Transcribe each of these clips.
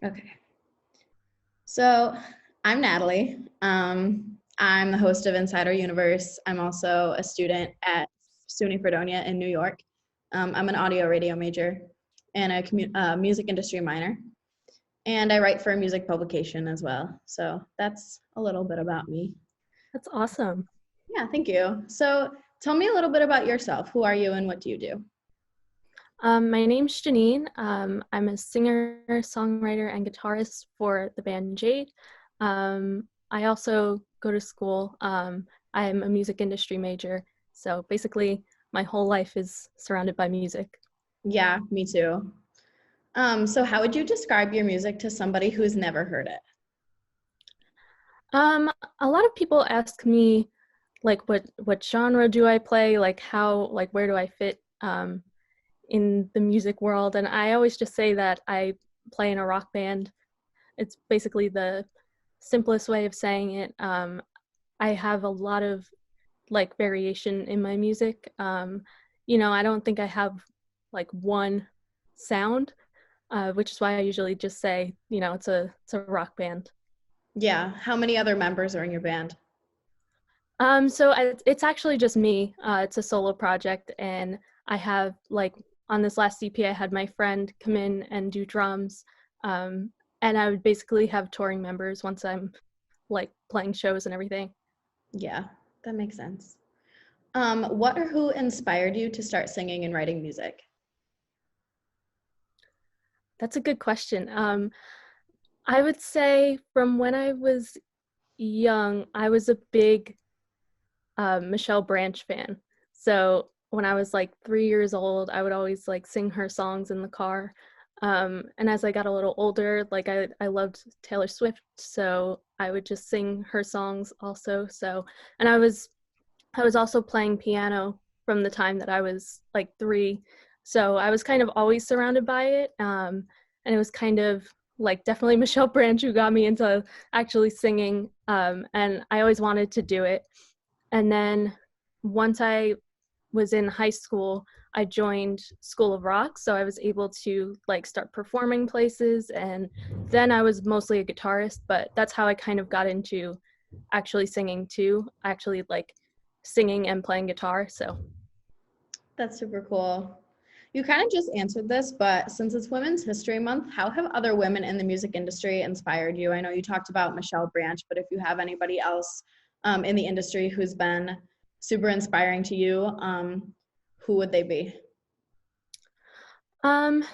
Okay. So I'm Natalie. I'm the host of Insider Universe. I'm also a student at SUNY Fredonia in New York. I'm an audio radio major and a music industry minor. And I write for a music publication as well. So that's a little bit about me. That's awesome. Yeah, thank you. So tell me a little bit about yourself. Who are you and what do you do? My name's Jeanine. I'm a singer, songwriter, and guitarist for the band Jade. I also go to school. I'm a music industry major. So basically, my whole life is surrounded by music. Yeah, me too. So how would you describe your music to somebody who's never heard it? A lot of people ask me, like, what genre do I play? Like, where do I fit in the music world? And I always just say that I play in a rock band. It's basically the simplest way of saying it. I have a lot of like variation in my music. I don't think I have like one sound, which is why I usually just say, it's a rock band. Yeah. How many other members are in your band? It's actually just me. It's a solo project, and I have like on this last EP, I had my friend come in and do drums, and I would basically have touring members once I'm like playing shows and everything. Yeah, that makes sense. What or who inspired you to start singing and writing music? That's a good question. I would say from when I was young, I was a big Michelle Branch fan. So when I was like 3 years old, I would always like sing her songs in the car. And as I got a little older, like I loved Taylor Swift, so I would just sing her songs also. And I was also playing piano from the time that I was like 3. So I was kind of always surrounded by it. And it was kind of like definitely Michelle Branch who got me into actually singing. And I always wanted to do it. And then once I was in high school, I joined School of Rock, so I was able to like start performing places, and then I was mostly a guitarist, but that's how I kind of got into actually singing too, actually like singing and playing guitar. So That's super cool. You kind of just answered this, but since it's Women's History Month, how have other women in the music industry inspired you? I know you talked about Michelle Branch, but if you have anybody else in the industry who's been super inspiring to you, who would they be? um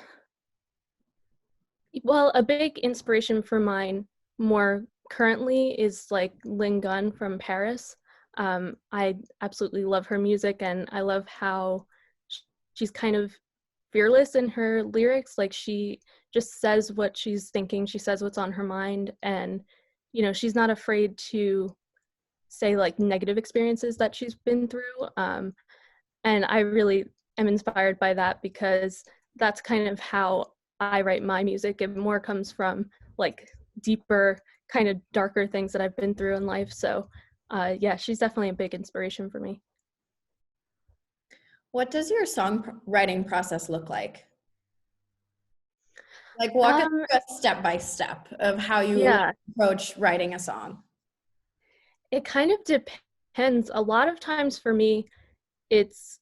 well, a big inspiration for mine more currently is like Lynn Gunn from Paris. I absolutely love her music, and I love how she's kind of fearless in her lyrics. Like she just says what she's thinking, she says what's on her mind, and she's not afraid to say like negative experiences that she's been through. And I really am inspired by that, because that's kind of how I write my music. It more comes from like deeper, kind of darker things that I've been through in life. So yeah, she's definitely a big inspiration for me. What does your songwriting process look like? Like walk us Um, through a step by step of how you yeah, approach writing a song. it kind of depends. A lot of times for me, it's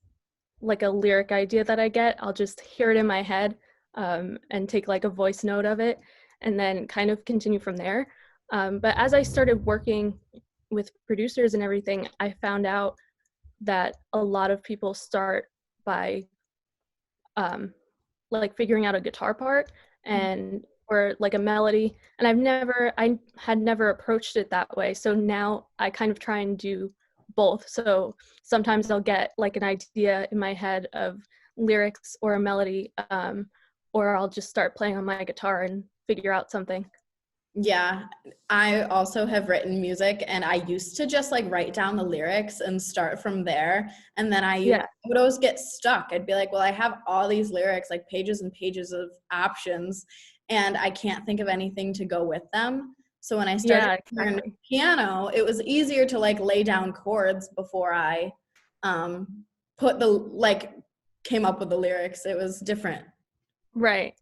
like a lyric idea that I get. I'll just hear it in my head, and take like a voice note of it, and then kind of continue from there. But as I started working with producers and everything, I found out that a lot of people start by um, like figuring out a guitar part and or like a melody, and I had never approached it that way. So now I kind of try and do both. So sometimes I'll get like an idea in my head of lyrics or a melody, or I'll just start playing on my guitar and figure out something. Yeah, I also have written music and I used to just like write down the lyrics and start from there. And then Yeah, would always get stuck. I'd be like, well, I have all these lyrics, like pages and pages of options, and I can't think of anything to go with them. So when I started yeah, learning exactly. piano, it was easier to like lay down chords before I um, put the like came up with the lyrics. It was different. Right.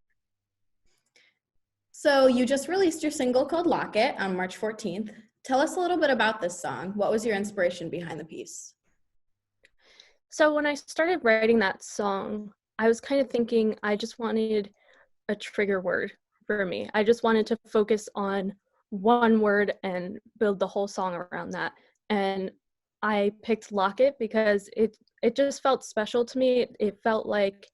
So you just released your single called Locket on March 14th. Tell us a little bit about this song. What was your inspiration behind the piece? So when I started writing that song, I was kind of thinking I just wanted a trigger word for me. I just wanted to focus on one word and build the whole song around that. And I picked Locket because it just felt special to me. It felt like,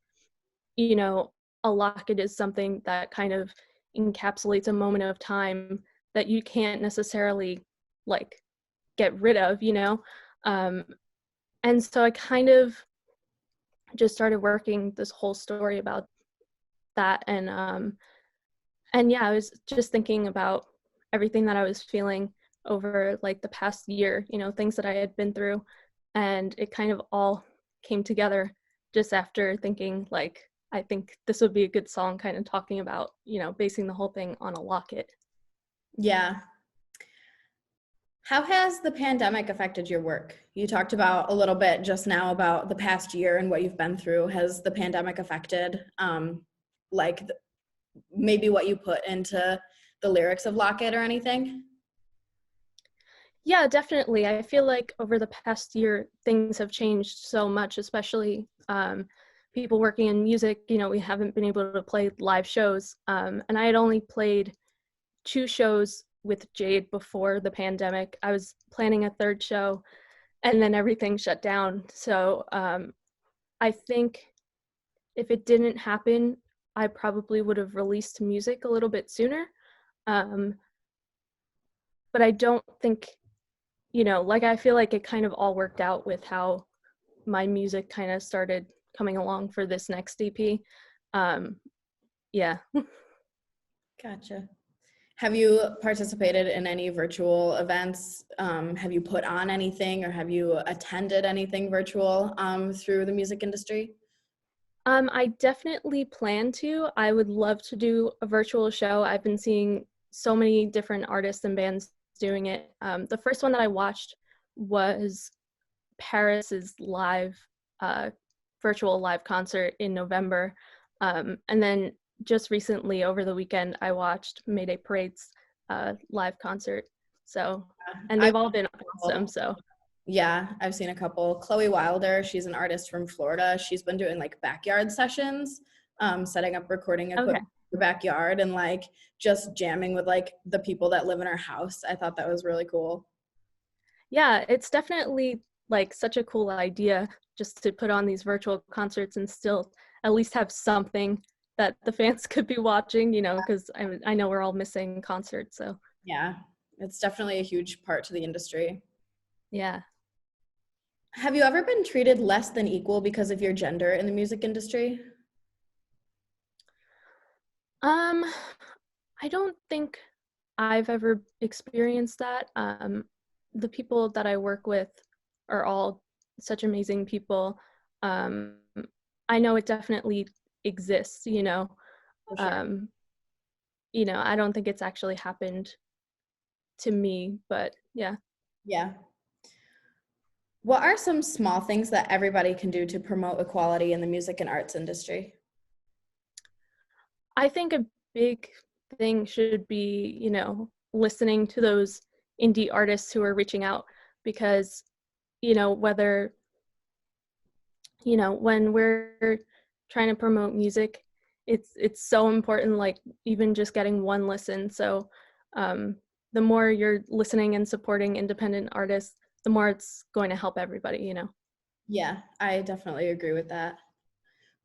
you know, a locket is something that kind of encapsulates a moment of time that you can't necessarily like get rid of, you know? Um, and so I kind of just started working this whole story about that. And yeah, I was just thinking about everything that I was feeling over like the past year, you know, things that I had been through. And it kind of all came together just after thinking like, I think this would be a good song kind of talking about, you know, basing the whole thing on a locket. Yeah. How has the pandemic affected your work? You talked about a little bit just now about the past year and what you've been through. Has the pandemic affected like maybe what you put into the lyrics of Locket or anything? Yeah, definitely. I feel like over the past year, things have changed so much, especially people working in music. You know, we haven't been able to play live shows. And I had only played 2 shows with Jade before the pandemic. I was planning a third show and then everything shut down. So I think if it didn't happen, I probably would have released music a little bit sooner. Um, but I don't think, you know, like I feel like it kind of all worked out with how my music kind of started coming along for this next EP. Um, yeah. Gotcha. Have you participated in any virtual events? Have you put on anything or have you attended anything virtual through the music industry? I definitely plan to. I would love to do a virtual show. I've been seeing so many different artists and bands doing it. The first one that I watched was Paris's live, uh, virtual live concert in November. And then just recently over the weekend, I watched Mayday Parade's live concert. So, and I've they've all been awesome. So, Yeah, I've seen a couple. Chloe Wilder, she's an artist from Florida. She's been doing like backyard sessions, setting up recording okay. equipment in the backyard and like just jamming with like the people that live in her house. I thought that was really cool. Yeah, it's definitely like such a cool idea just to put on these virtual concerts and still at least have something that the fans could be watching, you know, because I know we're all missing concerts. So, Yeah, it's definitely a huge part to the industry. yeah. Have you ever been treated less than equal because of your gender in the music industry? Um, I don't think I've ever experienced that. The people that I work with are all such amazing people. Um, I know it definitely exists, you know. For sure. Um, you know, I don't think it's actually happened to me, but yeah. Yeah. What are some small things that everybody can do to promote equality in the music and arts industry? I think a big thing should be, you know, listening to those indie artists who are reaching out because, you know, whether, you know, when we're trying to promote music, it's so important, like even just getting one listen. So um, the more you're listening and supporting independent artists, the more it's going to help everybody, you know. Yeah, I definitely agree with that.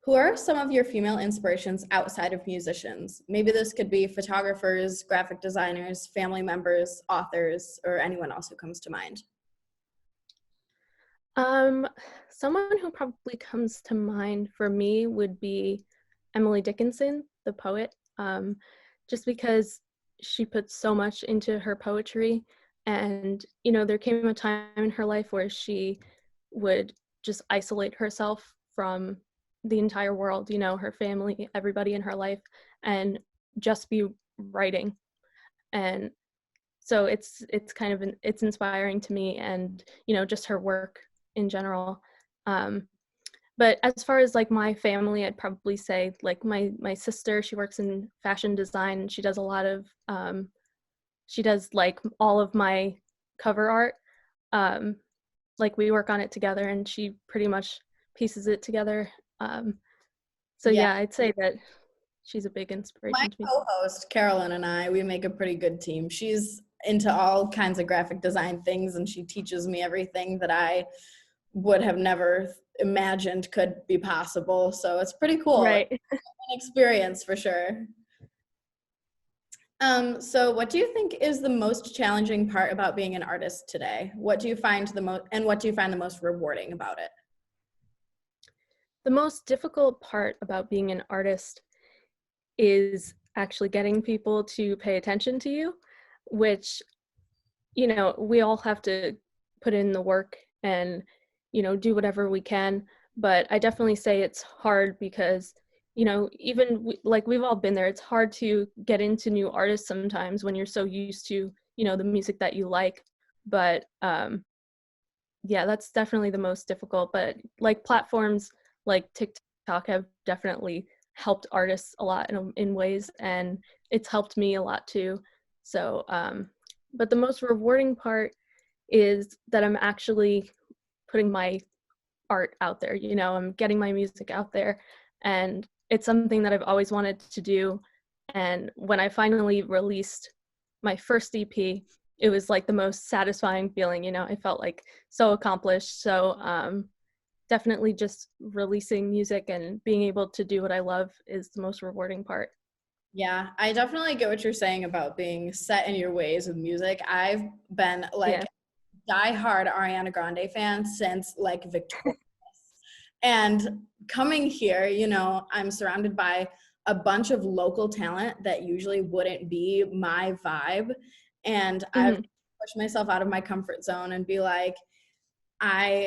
Who are some of your female inspirations outside of musicians? Maybe this could be photographers, graphic designers, family members, authors, or anyone else who comes to mind. Um, Someone who probably comes to mind for me would be Emily Dickinson, the poet, just because she puts so much into her poetry. And, you know, there came a time in her life where she would just isolate herself from the entire world, you know, her family, everybody in her life, and just be writing. And so it's kind of it's inspiring to me, and you know, just her work in general. um But as far as like my family, I'd probably say like my sister, she works in fashion design, and she does a lot of she does like all of my cover art. Um, like we work on it together, and she pretty much pieces it together. So Yeah. yeah, I'd say that she's a big My inspiration to me. co-host Carolyn and I, we make a pretty good team. She's into all kinds of graphic design things, and she teaches me everything that I would have never imagined could be possible. So it's pretty cool. It's Right. an experience for sure. So what do you think is the most challenging part about being an artist today? What do you find what do you find the most rewarding about it? The most difficult part about being an artist is actually getting people to pay attention to you, which, you know, we all have to put in the work and, you know, do whatever we can. But I definitely say it's hard because, you know, like we've all been there, it's hard to get into new artists sometimes when you're so used to, you know, the music that you like. But yeah, that's definitely the most difficult. But like platforms like TikTok have definitely helped artists a lot in ways, and it's helped me a lot too. So, but the most rewarding part is that I'm actually putting my art out there. You know, I'm getting my music out there, and it's something that I've always wanted to do. And when I finally released my first EP, it was like the most satisfying feeling. You know, I felt like so accomplished. So definitely just releasing music and being able to do what I love is the most rewarding part. Yeah, I definitely get what you're saying about being set in your ways with music. I've been like Yeah. diehard Ariana Grande fan since like Victoria. And coming here, you know, I'm surrounded by a bunch of local talent that usually wouldn't be my vibe. And I've Hmm. pushed myself out of my comfort zone and be like,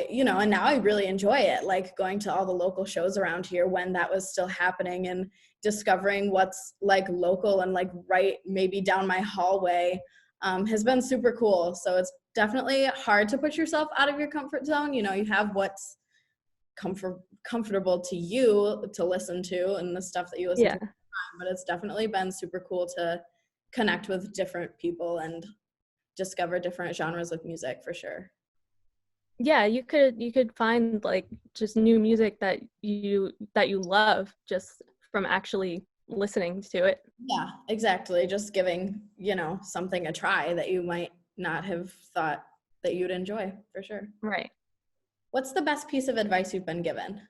you know, and now I really enjoy it, like going to all the local shows around here when that was still happening and discovering what's like local and like right maybe down my hallway has been super cool. So it's definitely hard to put yourself out of your comfort zone. You know, you have what's comfortable to you to listen to and the stuff that you listen to, Yeah. but it's definitely been super cool to connect with different people and discover different genres of music for sure. Yeah, you could find like just new music that you love just from actually listening to it. Yeah, exactly. Just giving, you know, something a try that you might not have thought that you'd enjoy for sure. Right. What's the best piece of advice you've been given?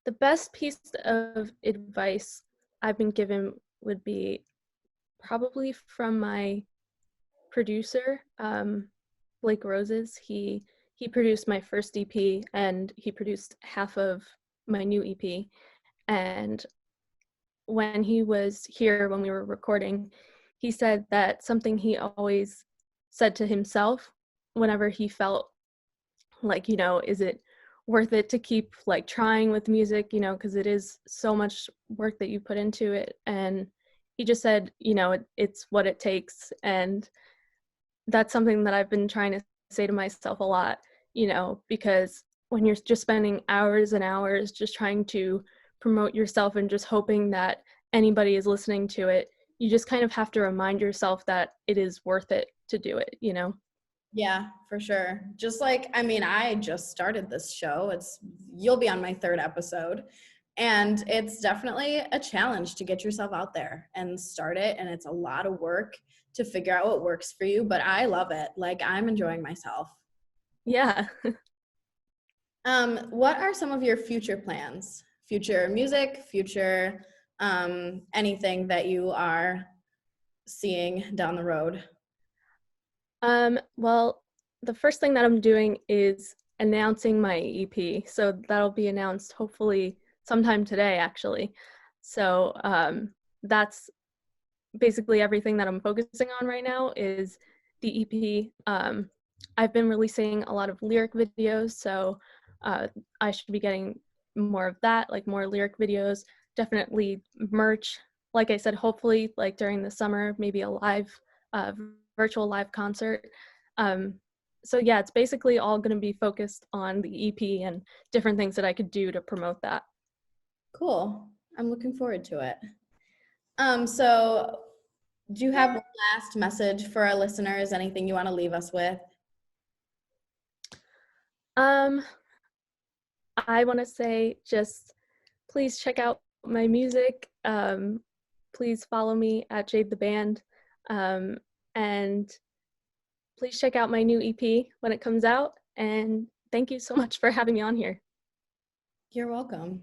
The best piece of advice I've been given would be probably from my producer, Blake Roses. He produced my first EP, and he produced half of my new EP. And when he was here when we were recording, he said that something he always said to himself whenever he felt like, you know, is it worth it to keep like trying with music, you know, because it is so much work that you put into it. And he just said, you know, it's what it takes. And that's something that I've been trying to say to myself a lot, you know, because when you're just spending hours and hours just trying to promote yourself and just hoping that anybody is listening to it, you just kind of have to remind yourself that it is worth it to do it, you know? Yeah, for sure. Just like, I mean, I just started this show. You'll be on my third episode. And it's definitely a challenge to get yourself out there and start it. And it's a lot of work to figure out what works for you, but I love it. Like, I'm enjoying myself. Yeah. What are some of your future plans? Future music, future anything that you are seeing down the road? Well, the first thing that I'm doing is announcing my EP. So that'll be announced hopefully sometime today, actually. So that's basically everything that I'm focusing on right now is the EP. I've been releasing a lot of lyric videos, so I should be getting more of that, like more lyric videos, definitely merch. Like I said, hopefully like during the summer, maybe a live, uh, virtual live concert. Um, yeah, it's basically all going to be focused on the EP and different things that I could do to promote that. Cool. I'm looking forward to it. So do you have one last message for our listeners? Anything you want to leave us with? I want to say just please check out my music. Please follow me at Jade the Band. And please check out my new EP when it comes out. And thank you so much for having me on here. You're welcome.